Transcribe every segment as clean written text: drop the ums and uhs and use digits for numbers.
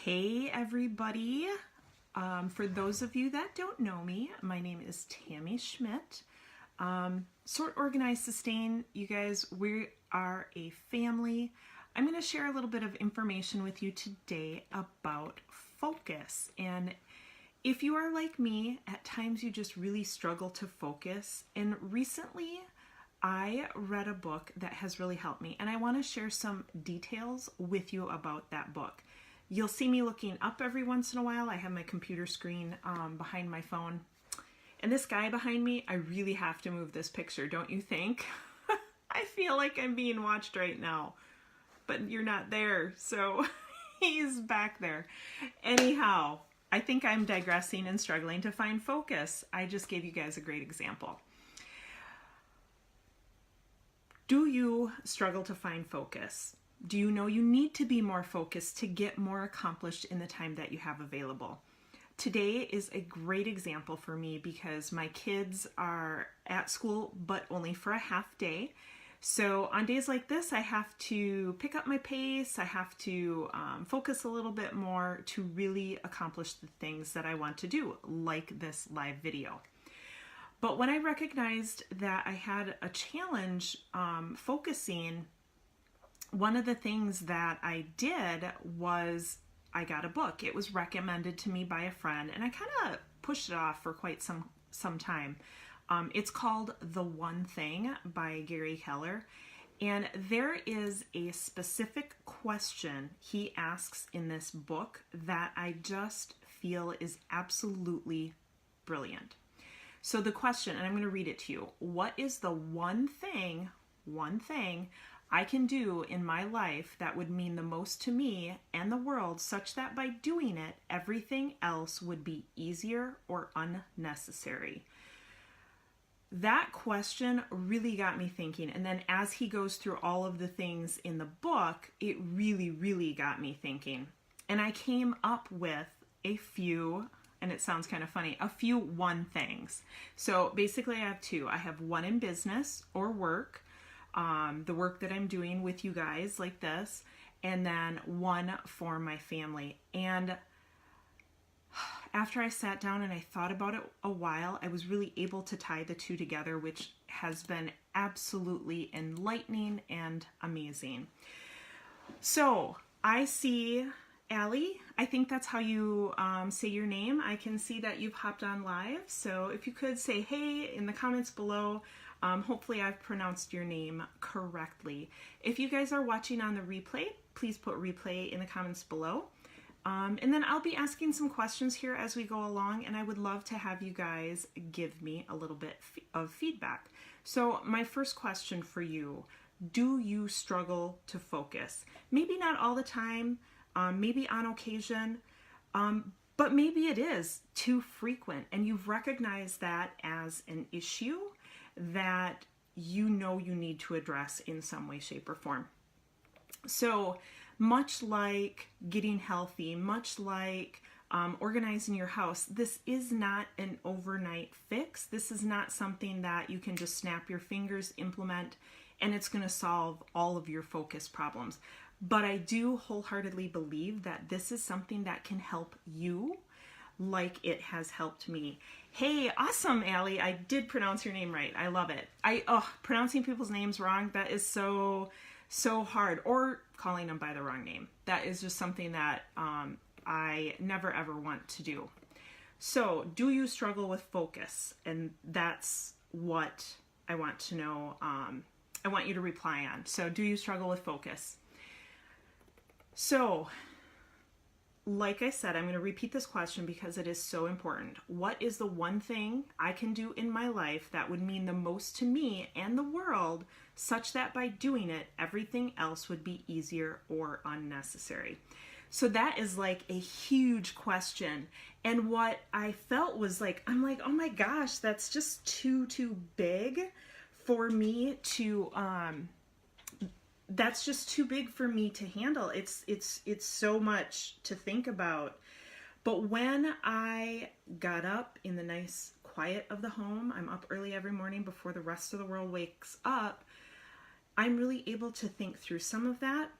Hey everybody. For those of you that don't know me, my name is Tammy Schmidt. Sort, Organize, Sustain. You guys, we are a family. I'm going to share a little bit of information with you today about focus. And if you are like me, at times you just really struggle to focus. And recently I read a book that has really helped me, and I want to share some details with you about that book. You'll see me looking up every once in a while. I have my computer screen behind my phone. And this guy behind me, I really have to move this picture, don't you think? I feel like I'm being watched right now, but you're not there, so he's back there. Anyhow, I think I'm digressing and struggling to find focus. I just gave you guys a great example. Do you struggle to find focus? Do you know you need to be more focused to get more accomplished in the time that you have available? Today is a great example for me because my kids are at school, but only for a half day. So on days like this, I have to pick up my pace. I have to focus a little bit more to really accomplish the things that I want to do, like this live video. But when I recognized that I had a challenge focusing, one of the things that I did was I got a book. It was recommended to me by a friend, and I kind of pushed it off for quite some time. It's called The One Thing by Gail, and there is a specific question he asks in this book that I just feel is absolutely brilliant. So the question, and I'm going to read it to you: what is the one thing I can do in my life that would mean the most to me and the world, such that by doing it, everything else would be easier or unnecessary? That question really got me thinking. And then as he goes through all of the things in the book, it really got me thinking. And I came up with a few, and it sounds kind of funny, a few one things. So basically I have two. I have one in business or work, the work that I'm doing with you guys like this, and then one for my family. And after I sat down and I thought about it a while, I was really able to tie the two together, which has been absolutely enlightening and amazing. So I see Allie, I think that's how you say your name. I can see that you've hopped on live. So if you could say hey in the comments below, hopefully I've pronounced your name correctly. If you guys are watching on the replay, please put replay in the comments below. And then I'll be asking some questions here as we go along, and I would love to have you guys give me a little bit of feedback. So my first question for you: do you struggle to focus? Maybe not all the time, maybe on occasion, but maybe it is too frequent, and you've recognized that as an issue that you know you need to address in some way, shape, or form. So much like getting healthy, much like organizing your house, this is not an overnight fix. This is not something that you can just snap your fingers, implement, and it's going to solve all of your focus problems. But I do wholeheartedly believe that this is something that can help you like it has helped me. Hey, awesome, Allie. I did pronounce your name right. I love it. Pronouncing people's names wrong, that is so hard, or calling them by the wrong name. That is just something that I never ever want to do. So do you struggle with focus? And that's what I want to know. I want you to reply on. So do you struggle with focus? So like I said, I'm going to repeat this question because it is so important. What is the one thing I can do in my life that would mean the most to me and the world, such that by doing it, everything else would be easier or unnecessary? So that is like a huge question. And what I felt was like, I'm like, oh my gosh, that's just too big for me to, that's just too big for me to handle. It's so much to think about. But when I got up in the nice quiet of the home, I'm up early every morning before the rest of the world wakes up, I'm really able to think through some of that.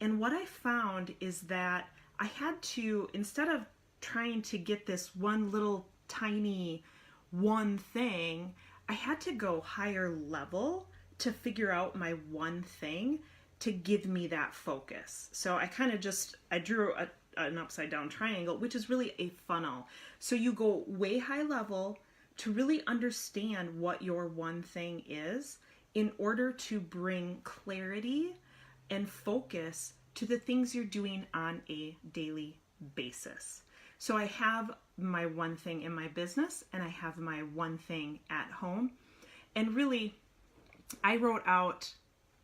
And what I found is that I had to, instead of trying to get this one little tiny one thing, I had to go higher level to figure out my one thing to give me that focus. So I kind of I drew an upside down triangle, which is really a funnel. So you go way high level to really understand what your one thing is in order to bring clarity and focus to the things you're doing on a daily basis. So I have my one thing in my business and I have my one thing at home. And really, I wrote out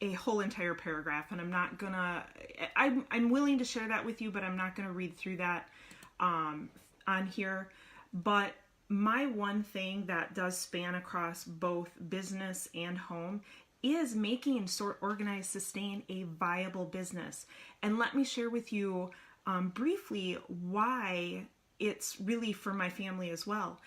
a whole entire paragraph, and I'm willing to share that with you, but I'm not gonna read through that on here. But my one thing that does span across both business and home is making Sort, Organize, Sustain a viable business. And let me share with you briefly why it's really for my family as well.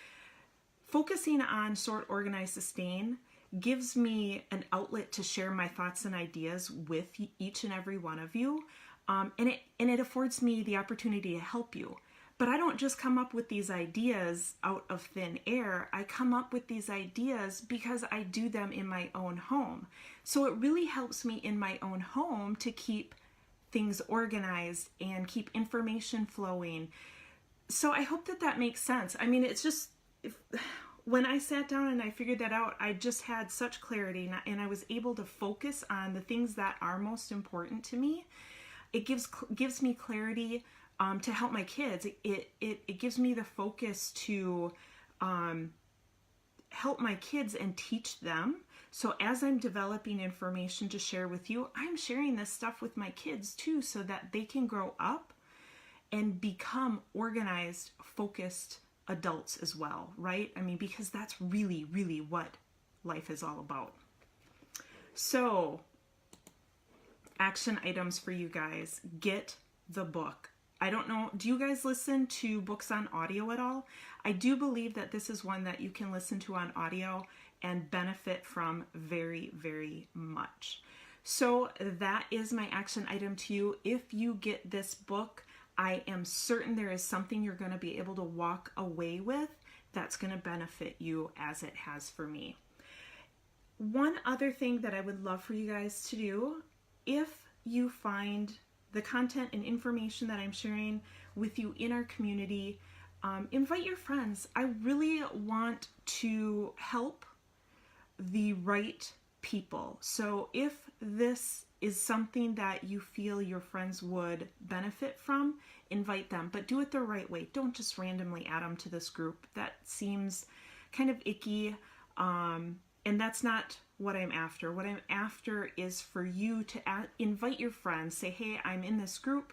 Focusing on Sort, Organize, Sustain gives me an outlet to share my thoughts and ideas with each and every one of you. And it affords me the opportunity to help you. But I don't just come up with these ideas out of thin air. I come up with these ideas because I do them in my own home. So it really helps me in my own home to keep things organized and keep information flowing. So I hope that that makes sense. I mean, it's just, when I sat down and I figured that out, I just had such clarity, and I was able to focus on the things that are most important to me. It gives me clarity to help my kids. It gives me the focus to help my kids and teach them. So as I'm developing information to share with you, I'm sharing this stuff with my kids too, so that they can grow up and become organized, focused adults as well, right? I mean, because that's really, really what life is all about. So, action items for you guys. Get the book. I don't know, do you guys listen to books on audio at all? I do believe that this is one that you can listen to on audio and benefit from very, very much. So that is my action item to you. If you get this book, I am certain there is something you're going to be able to walk away with that's going to benefit you as it has for me. One other thing that I would love for you guys to do, if you find the content and information that I'm sharing with you in our community, invite your friends. I really want to help the right people. So if this is something that you feel your friends would benefit from, invite them, but do it the right way. Don't just randomly add them to this group. That seems kind of icky, and that's not what I'm after. What I'm after is for you to invite your friends. Say, hey, I'm in this group.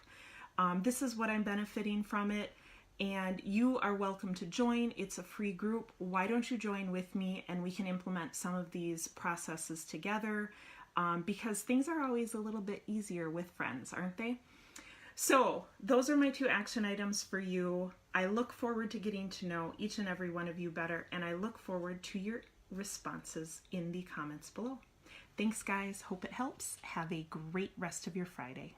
This is what I'm benefiting from it, and you are welcome to join. It's a free group. Why don't you join with me, and we can implement some of these processes together, because things are always a little bit easier with friends, aren't they? So those are my 2 action items for you. I look forward to getting to know each and every one of you better, and I look forward to your responses in the comments below. Thanks, guys. Hope it helps. Have a great rest of your Friday.